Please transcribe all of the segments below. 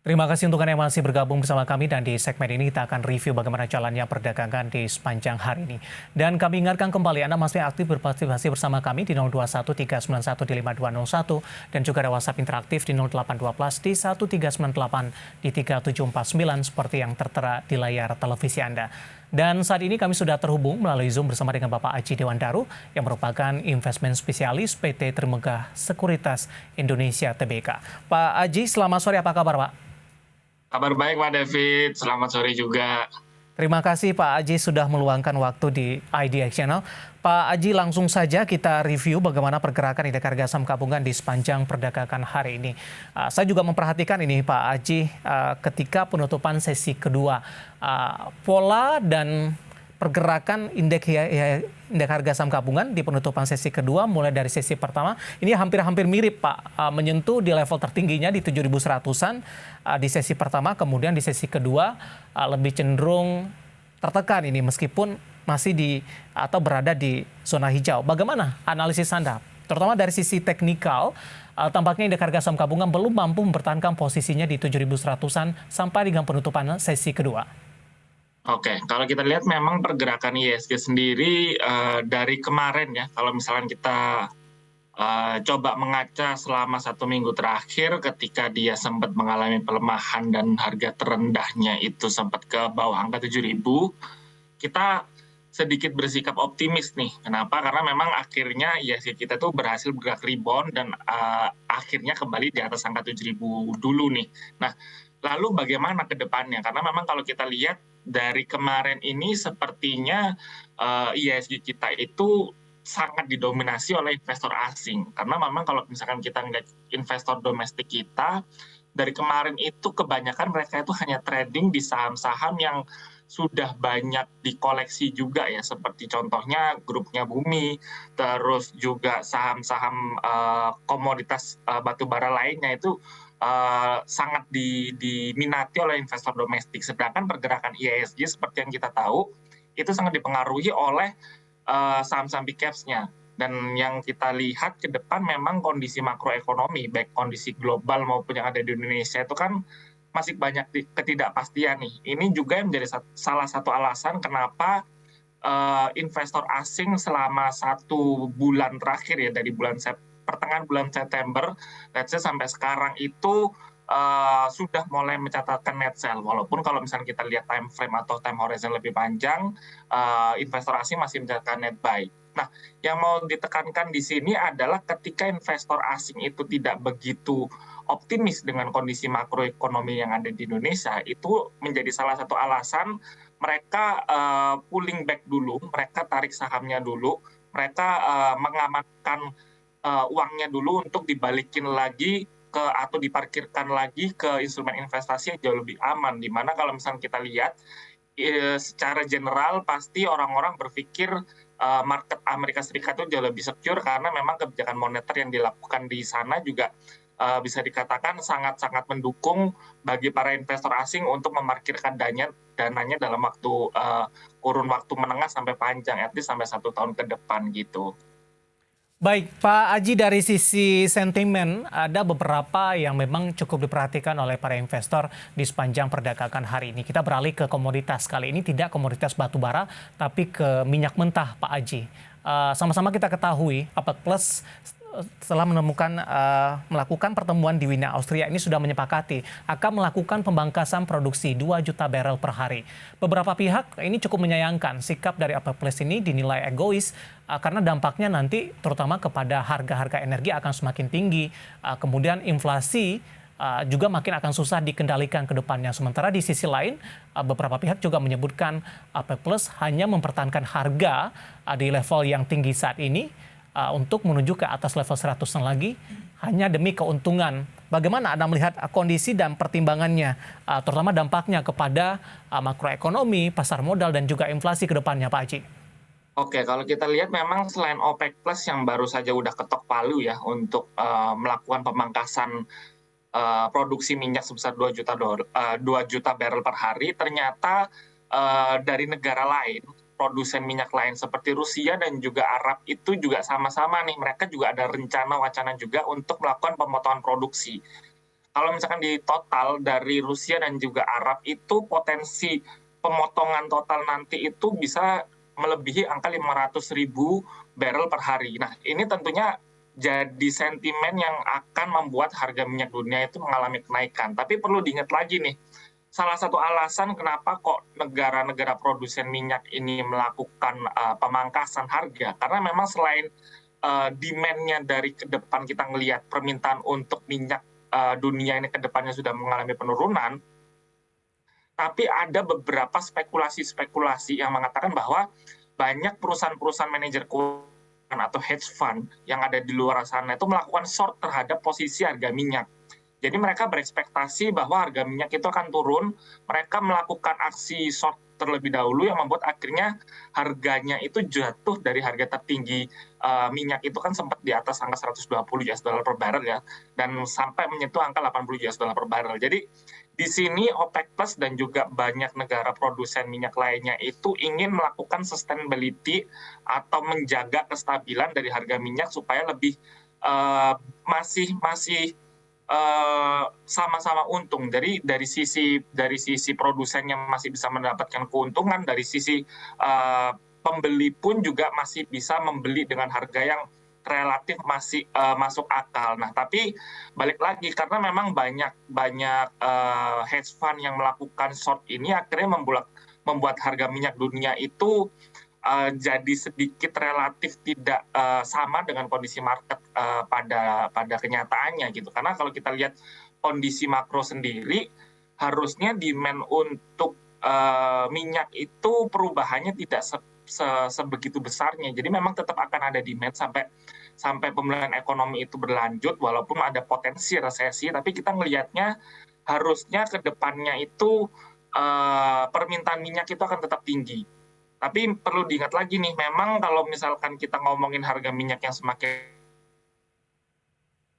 Terima kasih untuk Anda yang masih bergabung bersama kami dan di segmen ini kita akan review bagaimana jalannya perdagangan di sepanjang hari ini. Dan kami ingatkan kembali Anda masih aktif berpartisipasi bersama kami di 021 391 di 5201 dan juga ada WhatsApp interaktif di 0812 di 1398 di 3749 seperti yang tertera di layar televisi Anda. Dan saat ini kami sudah terhubung melalui Zoom bersama dengan Bapak Aji Dewandaru yang merupakan investment spesialis PT Trimegah Sekuritas Indonesia Tbk. Pak Aji, selamat sore, apa kabar Pak? Kabar baik Pak David, selamat sore juga. Terima kasih Pak Aji sudah meluangkan waktu di IDX Channel. Pak Aji, langsung saja kita review bagaimana pergerakan indeks harga saham gabungan di sepanjang perdagangan hari ini. Saya juga memperhatikan ini Pak Aji ketika penutupan sesi kedua. Pola dan pergerakan indeks harga saham gabungan di penutupan sesi kedua mulai dari sesi pertama ini hampir-hampir mirip Pak, menyentuh di level tertingginya di 7.100-an di sesi pertama, kemudian di sesi kedua lebih cenderung tertekan ini meskipun masih atau berada di zona hijau. Bagaimana analisis Anda? Terutama dari sisi teknikal, tampaknya indeks harga saham gabungan belum mampu mempertahankan posisinya di 7.100-an sampai dengan penutupan sesi kedua. Oke, kalau kita lihat memang pergerakan ISG sendiri dari kemarin ya, kalau misalkan kita coba mengaca selama 1 minggu terakhir ketika dia sempat mengalami pelemahan dan harga terendahnya itu sempat ke bawah angka 7.000, kita sedikit bersikap optimis nih. Kenapa? Karena memang akhirnya ISG kita tuh berhasil bergerak rebound dan akhirnya kembali di atas angka 7.000 dulu nih. Nah, lalu bagaimana ke depannya? Karena memang kalau kita lihat dari kemarin ini sepertinya ISG kita itu sangat didominasi oleh investor asing. Karena memang kalau misalkan kita ngeliat investor domestik kita, dari kemarin itu kebanyakan mereka itu hanya trading di saham-saham yang sudah banyak dikoleksi juga ya, seperti contohnya grupnya Bumi, terus juga saham-saham komoditas batubara lainnya itu sangat diminati oleh investor domestik. Sedangkan pergerakan IISG seperti yang kita tahu itu sangat dipengaruhi oleh saham-saham big caps-nya. Dan yang kita lihat ke depan memang kondisi makroekonomi, baik kondisi global maupun yang ada di Indonesia itu kan masih banyak ketidakpastian nih. Ini juga yang menjadi salah satu alasan kenapa investor asing selama 1 bulan terakhir ya, dari pertengahan bulan September, let's say sampai sekarang itu sudah mulai mencatatkan net sell. Walaupun kalau misalnya kita lihat time frame atau time horizon lebih panjang, investor asing masih mencatatkan net buy. Nah, yang mau ditekankan di sini adalah ketika investor asing itu tidak begitu optimis dengan kondisi makroekonomi yang ada di Indonesia, itu menjadi salah satu alasan mereka pulling back dulu, mereka tarik sahamnya dulu, mereka mengamankan uangnya dulu untuk dibalikin lagi atau diparkirkan lagi ke instrumen investasi yang jauh lebih aman. Di mana kalau misalnya kita lihat secara general pasti orang-orang berpikir market Amerika Serikat itu jauh lebih secure karena memang kebijakan moneter yang dilakukan di sana juga bisa dikatakan sangat-sangat mendukung bagi para investor asing untuk memarkirkan dananya dalam kurun waktu menengah sampai panjang, at least sampai 1 tahun ke depan gitu. Baik, Pak Aji, dari sisi sentimen, ada beberapa yang memang cukup diperhatikan oleh para investor di sepanjang perdagangan hari ini. Kita beralih ke komoditas. Kali ini tidak komoditas batubara, tapi ke minyak mentah, Pak Aji. Sama-sama kita ketahui, APEC Plus setelah melakukan pertemuan di Wina, Austria ini sudah menyepakati akan melakukan pembangkasan produksi 2 juta barel per hari. Beberapa pihak ini cukup menyayangkan sikap dari APEC Plus ini dinilai egois karena dampaknya nanti terutama kepada harga-harga energi akan semakin tinggi, kemudian inflasi juga makin akan susah dikendalikan ke depannya. Sementara di sisi lain, beberapa pihak juga menyebutkan APEC Plus hanya mempertahankan harga di level yang tinggi saat ini untuk menuju ke atas level 100-an lagi hanya demi keuntungan. Bagaimana Anda melihat kondisi dan pertimbangannya, terutama dampaknya kepada makroekonomi, pasar modal, dan juga inflasi ke depannya, Pak Haji? Oke, kalau kita lihat memang selain OPEC Plus yang baru saja udah ketok palu ya untuk melakukan pemangkasan produksi minyak sebesar 2 juta barrel per hari, ternyata dari negara lain, produsen minyak lain seperti Rusia dan juga Arab itu juga sama-sama nih, mereka juga ada rencana wacana juga untuk melakukan pemotongan produksi. kalau misalkan di total dari Rusia dan juga Arab itu potensi pemotongan total nanti itu bisa melebihi angka 500.000 barrel per hari. Nah, ini tentunya jadi sentimen yang akan membuat harga minyak dunia itu mengalami kenaikan. Tapi perlu diingat lagi nih, salah satu alasan kenapa kok negara-negara produsen minyak ini melakukan pemangkasan harga, karena memang selain demand-nya dari ke depan kita ngelihat permintaan untuk minyak dunia ini ke depannya sudah mengalami penurunan, tapi ada beberapa spekulasi-spekulasi yang mengatakan bahwa banyak perusahaan-perusahaan manajer keuangan atau hedge fund yang ada di luar sana itu melakukan short terhadap posisi harga minyak. Jadi mereka berekspektasi bahwa harga minyak itu akan turun, mereka melakukan aksi short terlebih dahulu yang membuat akhirnya harganya itu jatuh dari harga tertinggi minyak itu kan sempat di atas angka 120 US dollar per barrel ya, dan sampai menyentuh angka 80 US dollar per barrel. Jadi di sini OPEC Plus dan juga banyak negara produsen minyak lainnya itu ingin melakukan sustainability atau menjaga kestabilan dari harga minyak supaya lebih masih sama-sama untung. Dari sisi produsen yang masih bisa mendapatkan keuntungan, dari sisi pembeli pun juga masih bisa membeli dengan harga yang relatif masih masuk akal. Nah, tapi balik lagi karena memang banyak hedge fund yang melakukan short ini akhirnya membuat harga minyak dunia itu jadi sedikit relatif tidak sama dengan kondisi market pada kenyataannya gitu. Karena kalau kita lihat kondisi makro sendiri, harusnya demand untuk minyak itu perubahannya tidak sebegitu besarnya. Jadi memang tetap akan ada demand sampai pemulihan ekonomi itu berlanjut, walaupun ada potensi resesi. Tapi kita ngelihatnya harusnya ke depannya itu permintaan minyak itu akan tetap tinggi. Tapi perlu diingat lagi nih, memang kalau misalkan kita ngomongin harga minyak yang semakin,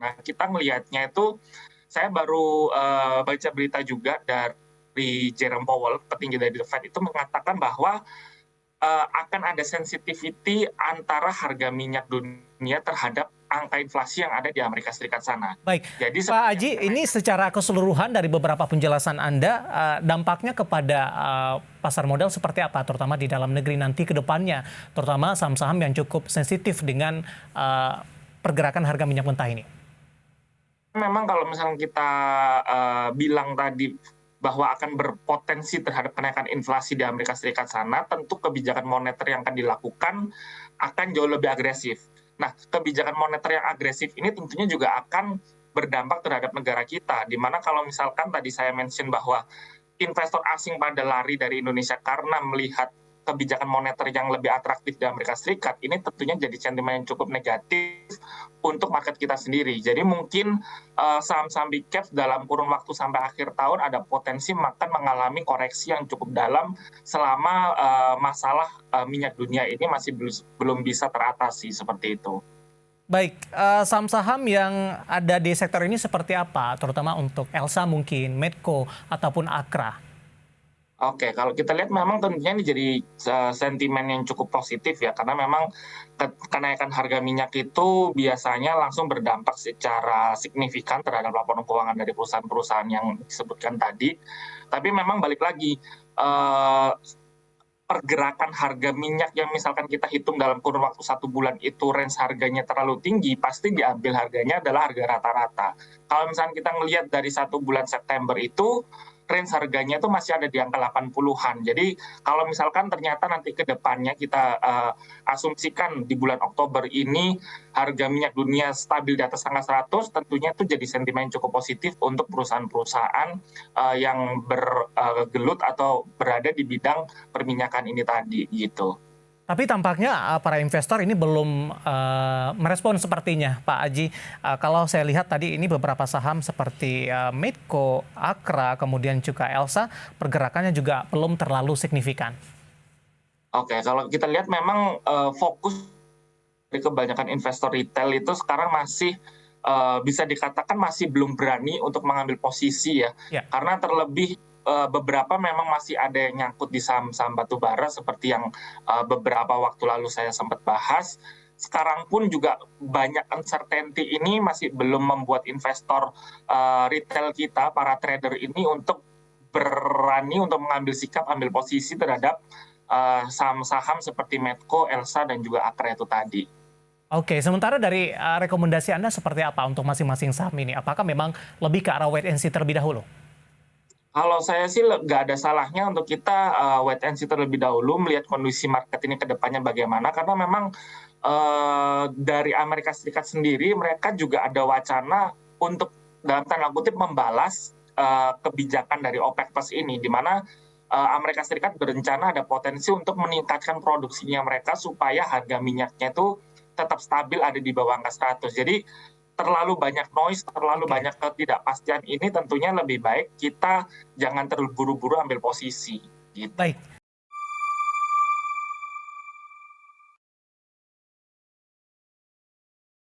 nah kita melihatnya itu, saya baru baca berita juga dari Jerome Powell, petinggi dari The Fed, itu mengatakan bahwa akan ada sensitivity antara harga minyak dunia terhadap angka inflasi yang ada di Amerika Serikat sana. Baik, Jadi Pak Aji, ini secara keseluruhan dari beberapa penjelasan Anda, dampaknya kepada pasar modal seperti apa, terutama di dalam negeri nanti ke depannya, terutama saham-saham yang cukup sensitif dengan pergerakan harga minyak mentah ini? Memang kalau misalnya kita bilang tadi bahwa akan berpotensi terhadap kenaikan inflasi di Amerika Serikat sana, tentu kebijakan moneter yang akan dilakukan akan jauh lebih agresif. Nah, kebijakan moneter yang agresif ini tentunya juga akan berdampak terhadap negara kita, di mana kalau misalkan tadi saya mention bahwa investor asing pada lari dari Indonesia karena melihat kebijakan moneter yang lebih atraktif di Amerika Serikat, ini tentunya jadi sentimen yang cukup negatif untuk market kita sendiri. Jadi mungkin saham-saham big caps dalam kurun waktu sampai akhir tahun ada potensi akan mengalami koreksi yang cukup dalam selama masalah minyak dunia ini masih belum bisa teratasi seperti itu. Baik, saham-saham yang ada di sektor ini seperti apa, terutama untuk Elsa mungkin, Medco, ataupun Akra? Oke, kalau kita lihat memang tentunya ini jadi sentimen yang cukup positif ya, karena memang kenaikan harga minyak itu biasanya langsung berdampak secara signifikan terhadap laporan keuangan dari perusahaan-perusahaan yang disebutkan tadi. Tapi memang balik lagi, pergerakan harga minyak yang misalkan kita hitung dalam kurun waktu 1 bulan itu range harganya terlalu tinggi, pasti diambil harganya adalah harga rata-rata. Kalau misalkan kita ngelihat dari 1 bulan September itu, range harganya itu masih ada di angka 80-an. Jadi kalau misalkan ternyata nanti ke depannya kita asumsikan di bulan Oktober ini harga minyak dunia stabil di atas angka 100, tentunya itu jadi sentimen cukup positif untuk perusahaan-perusahaan yang bergelut atau berada di bidang perminyakan ini tadi gitu. Tapi tampaknya para investor ini belum merespon sepertinya, Pak Aji. Kalau saya lihat tadi ini beberapa saham seperti Medco, Akra, kemudian juga Elsa, pergerakannya juga belum terlalu signifikan. Oke, kalau kita lihat memang fokus dari kebanyakan investor retail itu sekarang masih bisa dikatakan masih belum berani untuk mengambil posisi ya. Karena terlebih beberapa memang masih ada yang nyangkut di saham-saham batubara seperti yang beberapa waktu lalu saya sempat bahas. sekarang pun juga banyak uncertainty ini masih belum membuat investor retail kita, para trader ini untuk berani untuk mengambil sikap, ambil posisi terhadap saham-saham seperti Medco, Elsa, dan juga Akra itu tadi. Oke, sementara dari rekomendasi Anda seperti apa untuk masing-masing saham ini? Apakah memang lebih ke arah wait and see terlebih dahulu? Kalau saya sih nggak ada salahnya untuk kita wait and see terlebih dahulu, melihat kondisi market ini ke depannya bagaimana, karena memang dari Amerika Serikat sendiri mereka juga ada wacana untuk dalam tanda kutip membalas kebijakan dari OPEC Plus ini, di mana Amerika Serikat berencana ada potensi untuk meningkatkan produksinya mereka supaya harga minyaknya itu tetap stabil ada di bawah angka 100. Jadi terlalu banyak noise, terlalu banyak ketidakpastian ini tentunya lebih baik kita jangan terburu-buru ambil posisi. Gitu. Baik,